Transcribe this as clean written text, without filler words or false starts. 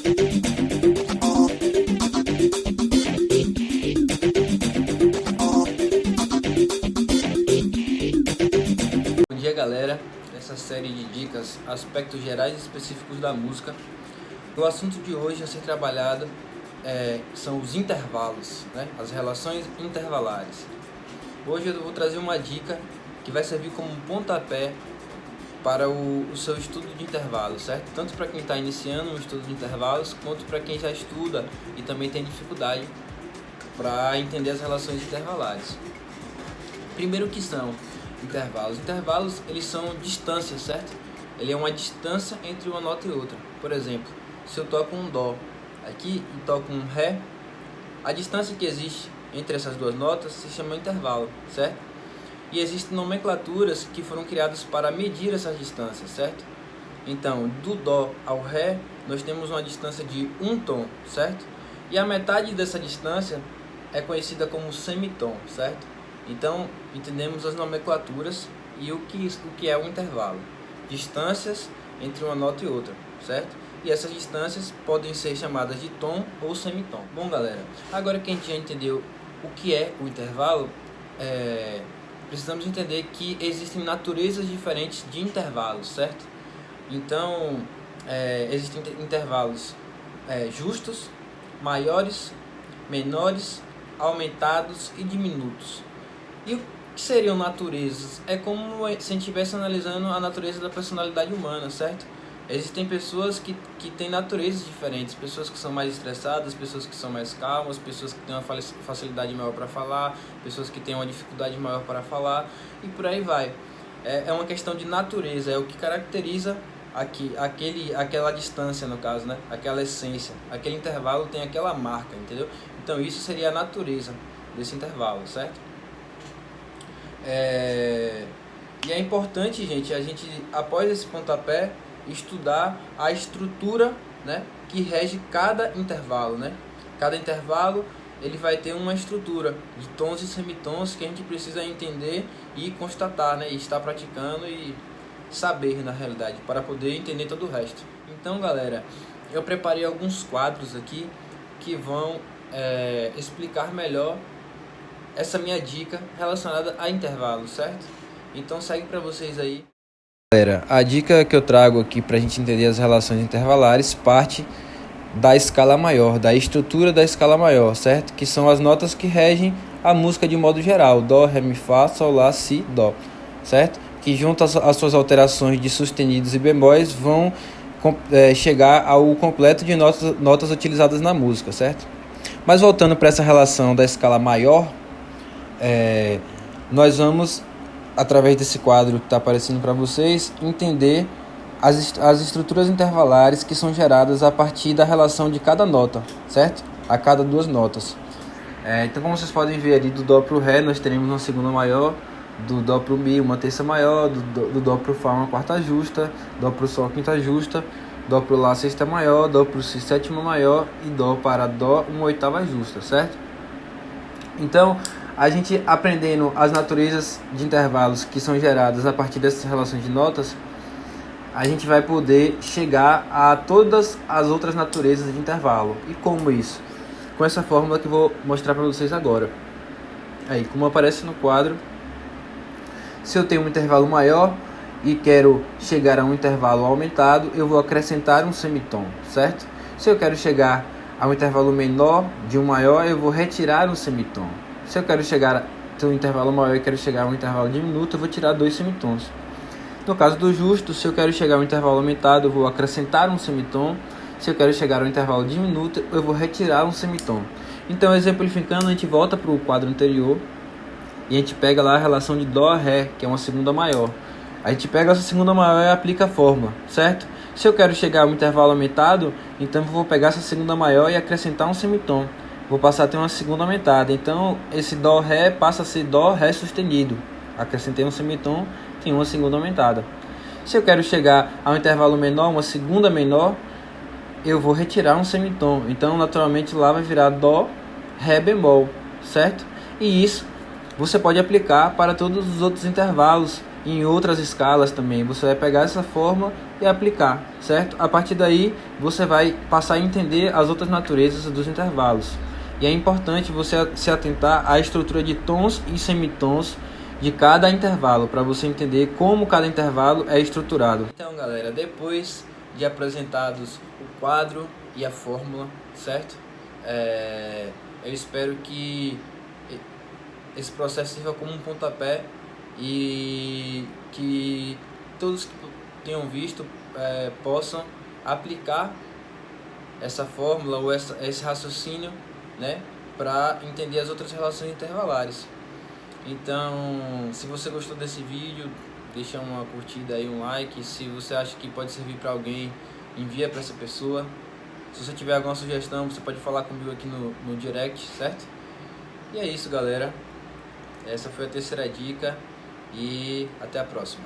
Bom dia, galera. Essa série de dicas, aspectos gerais e específicos da música. O assunto de hoje a ser trabalhado são os intervalos, né? As relações intervalares. Hoje eu vou trazer uma dica que vai servir como um pontapé para o seu estudo de intervalos, certo? Tanto para quem está iniciando o estudo de intervalos, quanto para quem já estuda e também tem dificuldade para entender as relações intervalares. Primeiro, o que são intervalos? Intervalos, eles são distâncias, certo? Ele é uma distância entre uma nota e outra. Por exemplo, se eu toco um Dó aqui e toco um Ré, a distância que existe entre essas duas notas se chama intervalo, certo? E existem nomenclaturas que foram criadas para medir essas distâncias, certo? Então, do Dó ao Ré, nós temos uma distância de um tom, certo? E a metade dessa distância é conhecida como semitom, certo? Então, entendemos as nomenclaturas e o que é o intervalo. Distâncias entre uma nota e outra, certo? E essas distâncias podem ser chamadas de tom ou semitom. Bom, galera, agora que a gente já entendeu o que é o intervalo, precisamos entender que existem naturezas diferentes de intervalos, certo? Então, existem intervalos justos, maiores, menores, aumentados e diminutos. E o que seriam naturezas? É como se a gente estivesse analisando a natureza da personalidade humana, certo? Existem pessoas que têm naturezas diferentes, pessoas que são mais estressadas, pessoas que são mais calmas, pessoas que têm uma facilidade maior para falar, pessoas que têm uma dificuldade maior para falar, e por aí vai. É uma questão de natureza, é o que caracteriza aquela distância, no caso, né? Aquela essência, aquele intervalo tem aquela marca, entendeu? Então isso seria a natureza desse intervalo, certo? E é importante, gente, a gente, após esse pontapé, estudar a estrutura, né, que rege cada intervalo, né? Cada intervalo ele vai ter uma estrutura de tons e semitons que a gente precisa entender e constatar, né? E estar praticando e saber, na realidade, para poder entender todo o resto. Então, galera, eu preparei alguns quadros aqui que vão explicar melhor essa minha dica relacionada a intervalos, certo? Então segue para vocês aí. Galera, a dica que eu trago aqui para a gente entender as relações intervalares parte da escala maior, da estrutura da escala maior, certo? Que são as notas que regem a música de modo geral: Dó, Ré, Mi, Fá, Sol, Lá, Si, Dó, certo? Que junto às suas alterações de sustenidos e bemóis vão chegar ao completo de notas utilizadas na música, certo? Mas voltando para essa relação da escala maior, nós vamos, através desse quadro que está aparecendo para vocês, entender as estruturas intervalares que são geradas a partir da relação de cada nota, certo? A cada duas notas. Então, como vocês podem ver ali, do Dó para o Ré nós teremos uma segunda maior, do Dó para o Mi uma terça maior, do Dó para o Fá uma quarta justa, Dó para o Sol quinta justa, Dó para o Lá sexta maior, Dó para o Si sétima maior e Dó para Dó uma oitava justa, certo? Então, a gente aprendendo as naturezas de intervalos que são geradas a partir dessas relações de notas, a gente vai poder chegar a todas as outras naturezas de intervalo. E como isso? Com essa fórmula que eu vou mostrar para vocês agora. Aí, como aparece no quadro, se eu tenho um intervalo maior e quero chegar a um intervalo aumentado, eu vou acrescentar um semitom, certo? Se eu quero chegar a um intervalo menor de um maior, eu vou retirar um semitom. Se eu quero chegar a um intervalo maior e quero chegar a um intervalo diminuto, eu vou tirar dois semitons. No caso do justo, se eu quero chegar a um intervalo aumentado, eu vou acrescentar um semitom. Se eu quero chegar a um intervalo diminuto, eu vou retirar um semitom. Então, exemplificando, a gente volta para o quadro anterior e a gente pega lá a relação de Dó a Ré, que é uma segunda maior. A gente pega essa segunda maior e aplica a fórmula, certo? Se eu quero chegar a um intervalo aumentado, então eu vou pegar essa segunda maior e acrescentar um semitom. Vou passar a ter uma segunda aumentada. Então, esse Dó Ré passa a ser Dó Ré sustenido. Acrescentei um semitom, tem uma segunda aumentada. Se eu quero chegar a um intervalo menor, uma segunda menor, eu vou retirar um semitom. Então, naturalmente, lá vai virar Dó Ré bemol, certo? E isso você pode aplicar para todos os outros intervalos em outras escalas também. Você vai pegar essa forma e aplicar, certo? A partir daí, você vai passar a entender as outras naturezas dos intervalos. E é importante você se atentar à estrutura de tons e semitons de cada intervalo, para você entender como cada intervalo é estruturado. Então, galera, depois de apresentados o quadro e a fórmula, certo? Eu espero que esse processo sirva como um pontapé e que todos que tenham visto possam aplicar essa fórmula ou esse raciocínio, né, para entender as outras relações intervalares. Então, se você gostou desse vídeo, deixa uma curtida aí, um like. Se você acha que pode servir para alguém, envia para essa pessoa. Se você tiver alguma sugestão, você pode falar comigo aqui no direct, certo? E é isso, galera. Essa foi a terceira dica e até a próxima.